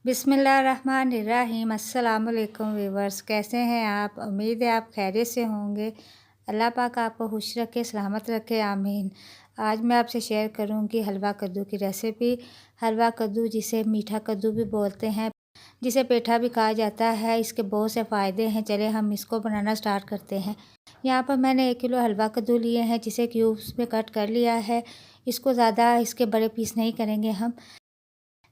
बिस्मिल्लाहिर्रहमानिर्रहीम। अस्सलाम वालेकुम व्यूवर्स, कैसे हैं आप? उम्मीद है आप खैरियत से होंगे। अल्लाह पाक आपको खुश रखे, सलामत रखे, आमीन। आज मैं आपसे शेयर करूंगी हलवा कद्दू की रेसिपी। हलवा कद्दू, जिसे मीठा कद्दू भी बोलते हैं, जिसे पेठा भी कहा जाता है, इसके बहुत से फ़ायदे हैं। चले हम इसको बनाना स्टार्ट करते हैं। यहाँ पर मैंने 1 किलो हलवा कद्दू लिए हैं, जिसे क्यूब्स में कट कर लिया है। इसको ज़्यादा इसके बड़े पीस नहीं करेंगे हम।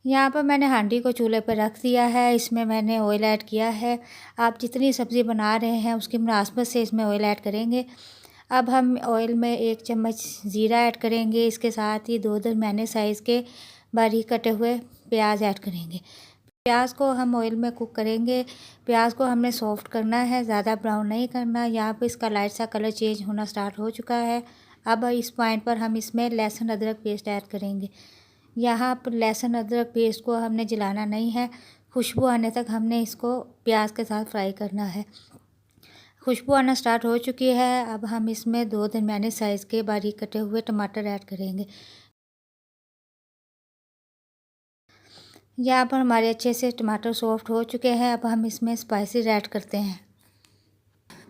यहाँ पर मैंने हांडी को चूल्हे पर रख दिया है। इसमें मैंने ऑयल ऐड किया है। आप जितनी सब्ज़ी बना रहे हैं उसकी मुनासबत से इसमें ऑयल ऐड करेंगे। अब हम ऑयल में 1 चम्मच ज़ीरा ऐड करेंगे। इसके साथ ही 2 दरमियाने साइज़ के बारीक कटे हुए प्याज ऐड करेंगे। प्याज को हम ऑयल में कुक करेंगे। प्याज को हमने सॉफ्ट करना है, ज़्यादा ब्राउन नहीं करना। यहाँ पर इसका लाइट सा कलर चेंज होना स्टार्ट हो चुका है। अब इस पॉइंट पर हम इसमें लहसुन अदरक पेस्ट ऐड करेंगे। यहाँ पर लहसुन अदरक पेस्ट को हमने जलाना नहीं है, खुशबू आने तक हमने इसको प्याज के साथ फ्राई करना है। खुशबू आना स्टार्ट हो चुकी है। अब हम इसमें 2 दरमियाने साइज़ के बारीक कटे हुए टमाटर ऐड करेंगे। यहाँ पर हमारे अच्छे से टमाटर सॉफ्ट हो चुके हैं। अब हम इसमें स्पाइसेस ऐड करते हैं।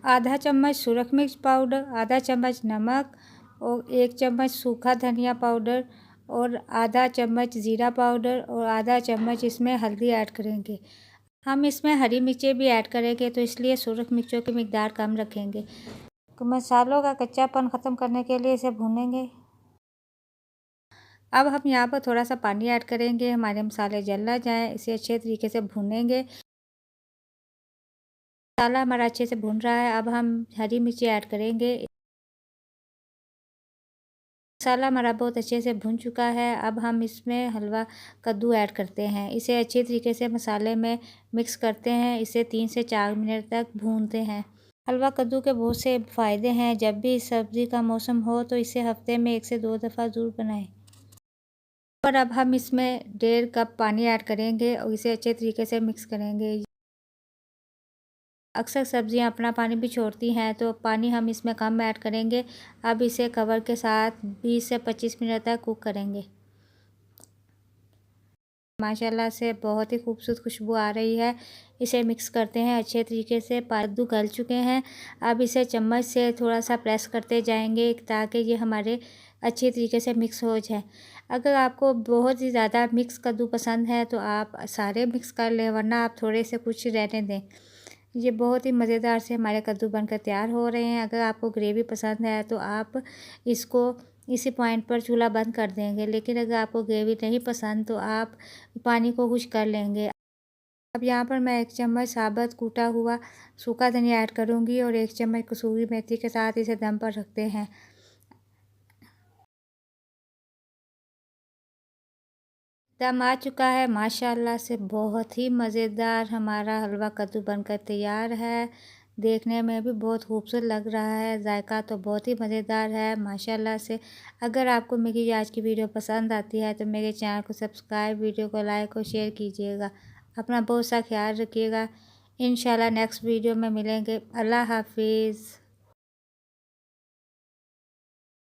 आधा चम्मच सुरख मिर्च पाउडर, आधा चम्मच नमक और 1 चम्मच सूखा धनिया पाउडर और आधा चम्मच ज़ीरा पाउडर और आधा चम्मच इसमें हल्दी ऐड करेंगे। हम इसमें हरी मिर्चें भी ऐड करेंगे, तो इसलिए सुरख मिर्चों की मिकदार कम रखेंगे। तो मसालों का कच्चापन ख़त्म करने के लिए इसे भूनेंगे। अब हम यहाँ पर थोड़ा सा पानी ऐड करेंगे, हमारे मसाले जल ना जाएँ। इसे अच्छे तरीके से भूनेंगे। मसाला हमारा अच्छे से भून रहा है। अब हम हरी मिर्ची ऐड करेंगे। मसाला हमारा बहुत अच्छे से भुन चुका है। अब हम इसमें हलवा कद्दू ऐड करते हैं। इसे अच्छे तरीके से मसाले में मिक्स करते हैं। इसे 3 से 4 मिनट तक भूनते हैं। हलवा कद्दू के बहुत से फ़ायदे हैं। जब भी सब्ज़ी का मौसम हो तो इसे हफ्ते में 1 से 2 दफ़ा ज़रूर बनाएं। और अब हम इसमें 1.5 कप पानी ऐड करेंगे और इसे अच्छे तरीके से मिक्स करेंगे। अक्सर सब्ज़ियाँ अपना पानी भी छोड़ती हैं, तो पानी हम इसमें कम ऐड करेंगे। अब इसे कवर के साथ 20 से 25 मिनट तक कुक करेंगे। माशाल्लाह से बहुत ही खूबसूरत खुशबू आ रही है। इसे मिक्स करते हैं अच्छे तरीके से। कद्दू गल चुके हैं। अब इसे चम्मच से थोड़ा सा प्रेस करते जाएंगे ताकि ये हमारे अच्छे तरीके से मिक्स हो जाए। अगर आपको बहुत ही ज़्यादा मिक्स कद्दू पसंद है तो आप सारे मिक्स कर लें, वरना आप थोड़े से कुछ रहने दें। ये बहुत ही मज़ेदार से हमारे कद्दू बनकर तैयार हो रहे हैं। अगर आपको ग्रेवी पसंद है तो आप इसको इसी पॉइंट पर चूल्हा बंद कर देंगे, लेकिन अगर आपको ग्रेवी नहीं पसंद तो आप पानी को खुश कर लेंगे। अब यहाँ पर मैं 1 चम्मच साबुत कूटा हुआ सूखा धनिया ऐड करूँगी और 1 चम्मच कसूरी मेथी के साथ इसे दम पर रखते हैं। दम आ चुका है। माशाल्लाह से बहुत ही मज़ेदार हमारा हलवा कद्दू बनकर तैयार है। देखने में भी बहुत खूबसूरत लग रहा है। जायका तो बहुत ही मज़ेदार है माशाल्लाह से। अगर आपको मेरी आज की वीडियो पसंद आती है तो मेरे चैनल को सब्सक्राइब, वीडियो को लाइक और शेयर कीजिएगा। अपना बहुत सा ख्याल रखिएगा। इंशाल्लाह नेक्स्ट वीडियो में मिलेंगे। अल्लाह हाफिज़।